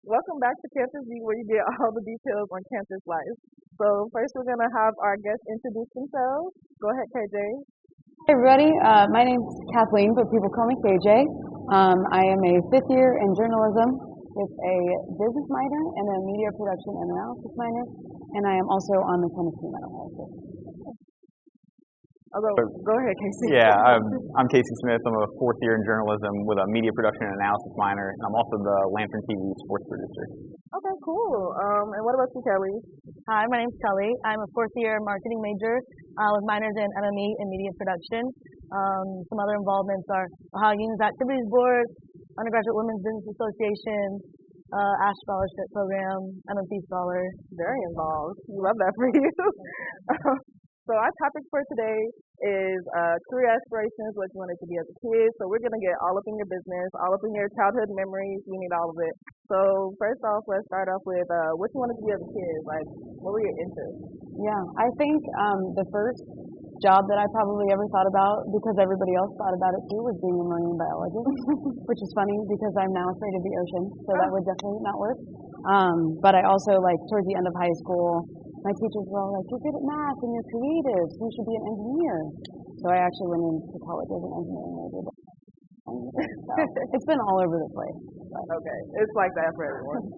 Welcome back to Campus V, where you get all the details on campus life. So first, we're gonna have our guests introduce themselves. Go ahead, KJ. Hey everybody, my name's Kathleen, but people call me KJ. I am a fifth year in journalism with a business minor and a media production and analysis minor, and I am also on the tennis team at Ohio State. Go ahead, Casey. Yeah, I'm Casey Smith. I'm a fourth year in journalism with a media production and analysis minor, and I'm also the Lantern TV sports producer. Okay, cool. And what about you, Kelly? Hi, my name's Kelly. I'm a fourth year marketing major with minors in MME and media production. Some other involvements are Ohio Union's Activities Board, Undergraduate Women's Business Association, ASH Scholarship Program, MMP Scholar. Very involved. We love that for you. So our topic for today is career aspirations, what you wanted to be as a kid. So we're going to get all up in your business, all up in your childhood memories. We need all of it. So first off, let's start off with what you wanted to be as a kid. Like, what were your interests? Yeah, I think the first job that I probably ever thought about, because everybody else thought about it too, was being a marine biologist, which is funny because I'm now afraid of the ocean, so that would definitely not work. But I also, like, towards the end of high school, my teachers were all like, you're good at math and you're creative, so you should be an engineer. So I actually went into college as an engineering major. It's been all over the place. Okay, it's like that for everyone.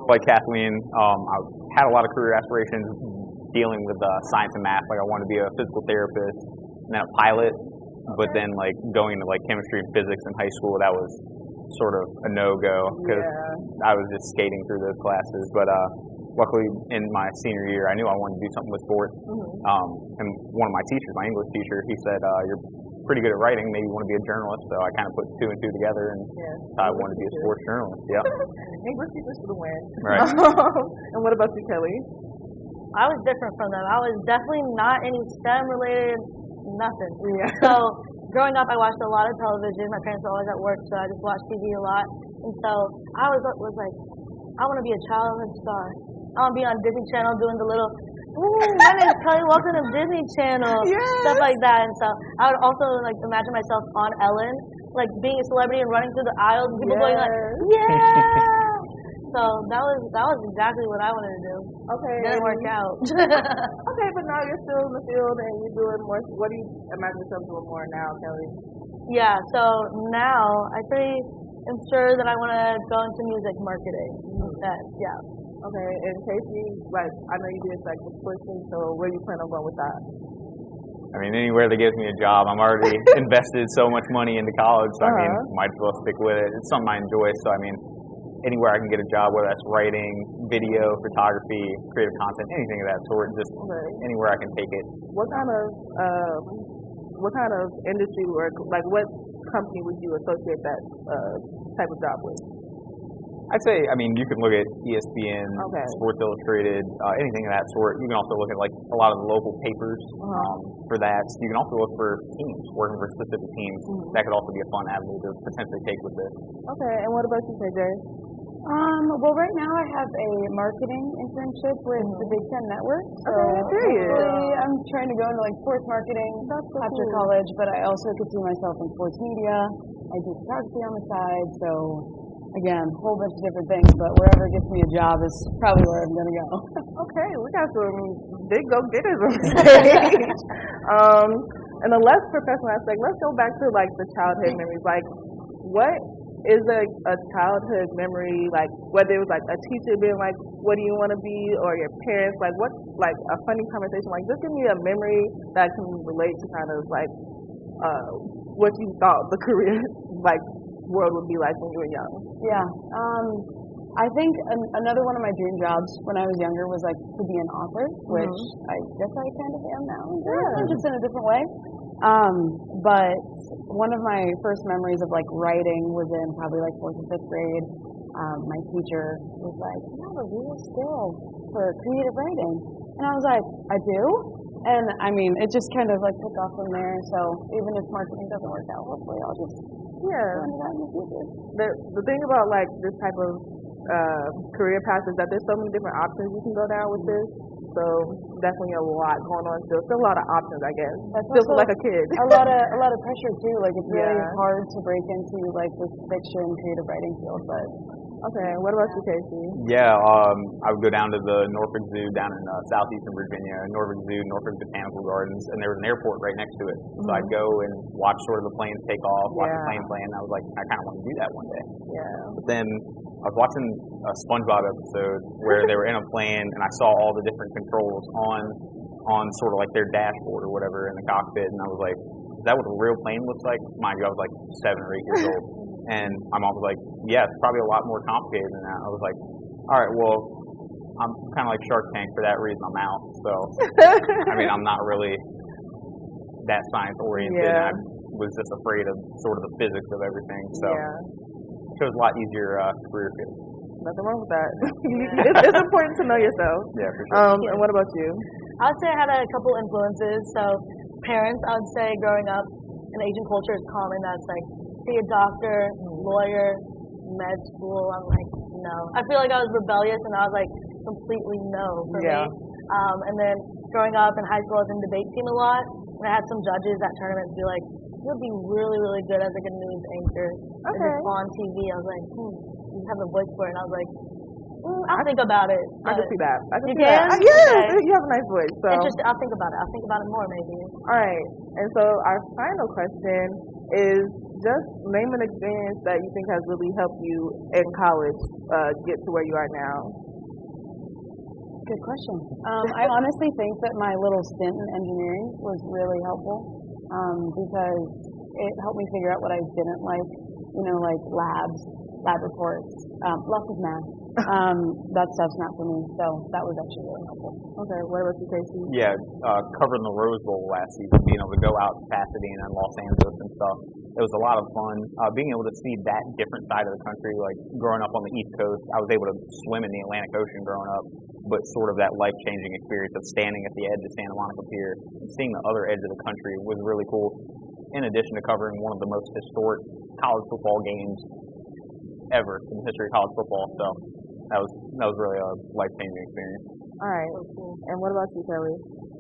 Like Kathleen, I had a lot of career aspirations dealing with science and math. Like I wanted to be a physical therapist and then a pilot, but then like going to like chemistry and physics in high school, that was sort of a no-go because I was just skating through those classes. But luckily, in my senior year, I knew I wanted to do something with sports. And one of my teachers, my English teacher, he said, you're pretty good at writing. Maybe you want to be a journalist. So I kind of put two and two together and thought I wanted to be a sports journalist. Yeah. English teachers for the win. Right. And what about you, Kelly? I was different from them. I was definitely not any STEM related, nothing. Yeah. So growing up, I watched a lot of television. My parents were always at work, so I just watched TV a lot. And so I was like, I want to be a childhood star. I want to be on Disney Channel doing the little, ooh, my name's Kelly, welcome to Disney Channel, stuff like that. And so I would also like imagine myself on Ellen, like being a celebrity and running through the aisles and people going like, yeah. So that was exactly what I wanted to do. Okay. Didn't work out. Okay, but now you're still in the field and you're doing more. What do you imagine yourself doing more now, Kelly? Yeah, so now I pretty am sure that I want to go into music marketing instead. Yeah. Okay, and Casey, like, I know you did like the sports thing, so where you plan on going with that? I mean, anywhere that gives me a job. I'm already invested so much money into college, so I mean, might as well stick with it. It's something I enjoy, so I mean, anywhere I can get a job, whether that's writing, video, photography, creative content, anything of that sort, just anywhere I can take it. What kind of industry work, like what company would you associate that type of job with? I'd say, I mean, you can look at ESPN, Sports Illustrated, anything of that sort. You can also look at like a lot of the local papers for that. You can also look for teams, working for specific teams. That could also be a fun avenue to potentially take with this. Okay, and what about you, KJ? Well, right now I have a marketing internship with the Big Ten Network. So I'm trying to go into like sports marketing after college, but I also could see myself in sports media. I do photography on the side, so again, a whole bunch of different things, but wherever gets me a job is probably where I'm going to go. Okay, we got some big go-getters on stage. And the less professional aspect, let's go back to like the childhood memories. Like, what is a childhood memory, like whether it was like a teacher being like, what do you want to be, or your parents, like what's like a funny conversation, like just give me a memory that can relate to kind of like what you thought the career like world would be like when you were young. Yeah. I think another one of my dream jobs when I was younger was like to be an author, which I guess I kind of am now. Just in a different way. But one of my first memories of like writing was in probably like 4th or 5th grade. My teacher was like, you have a real skill for creative writing. And I was like, I do? And I mean, it just kind of like took off from there. So even if marketing doesn't work out, hopefully I'll just go into that in the future. The thing about like this type of career path is that there's so many different options you can go down with this. So definitely a lot going on still. Still a lot of options, I guess. Still feel like a kid. a lot of pressure too. Like it's really hard to break into like this fiction creative writing field, but Okay, what about you, Casey? Yeah, I would go down to the Norfolk Zoo down in southeastern Virginia, Norfolk Zoo, Norfolk Botanical Gardens, and there was an airport right next to it. So I'd go and watch sort of the planes take off, watch the planes land. I was like, I kind of want to do that one day. Yeah. But then I was watching a SpongeBob episode where they were in a plane, and I saw all the different controls on sort of like their dashboard or whatever in the cockpit, and I was like, is that what a real plane looks like? Mind you, I was like 7 or 8 years old. And my mom was like, yeah, it's probably a lot more complicated than that. I was like, all right, well, I'm kind of like Shark Tank for that reason I'm out. So, I mean, I'm not really that science-oriented. Yeah. I was just afraid of sort of the physics of everything. So, it chose a lot easier career fit. Nothing wrong with that. It's important to know yourself. Yeah, for sure. And what about you? I would say I had a couple influences. So parents, I would say growing up in Asian culture is common. That's like, be a doctor, lawyer, med school. I'm like, no. I feel like I was rebellious, and I was like, completely no for me. And then growing up in high school, I was in debate team a lot, and I had some judges at tournaments be like, you'll be really, really good as like a news anchor. Okay. On TV. I was like, you have a voice for it. And I was like, I'll think about it. I can see that. I can You see that. can? Yes, Okay. you have a nice voice. So. Interesting. I'll think about it. I'll think about it more maybe. All right. And so our final question is just name an experience that you think has really helped you in college get to where you are now. Good question. I honestly think that my little stint in engineering was really helpful because it helped me figure out what I didn't like, like lab reports, lots of math. That stuff's not for me, so that was actually really helpful. Okay, what about you, Casey? Yeah, covering the Rose Bowl last season, being able to go out to Pasadena and Los Angeles and stuff. It was a lot of fun. Being able to see that different side of the country, like growing up on the East Coast, I was able to swim in the Atlantic Ocean growing up, but sort of that life-changing experience of standing at the edge of Santa Monica Pier and seeing the other edge of the country was really cool, in addition to covering one of the most historic college football games ever in the history of college football. So that was really a life-changing experience. All right. And what about you, Kelly?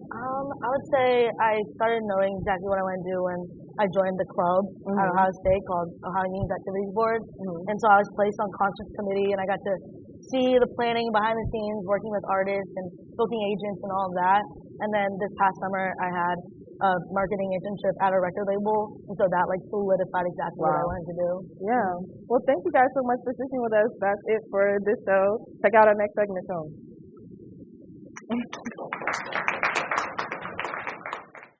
I would say I started knowing exactly what I want to do when I joined the club at Ohio State called Ohio Unions Activities Board. And so I was placed on conference committee, and I got to see the planning behind the scenes, working with artists and booking agents and all of that. And then this past summer, I had a marketing internship at a record label, and so that like solidified exactly what I wanted to do. Yeah. Well, thank you guys so much for sitting with us. That's it for this show. Check out our next segment soon.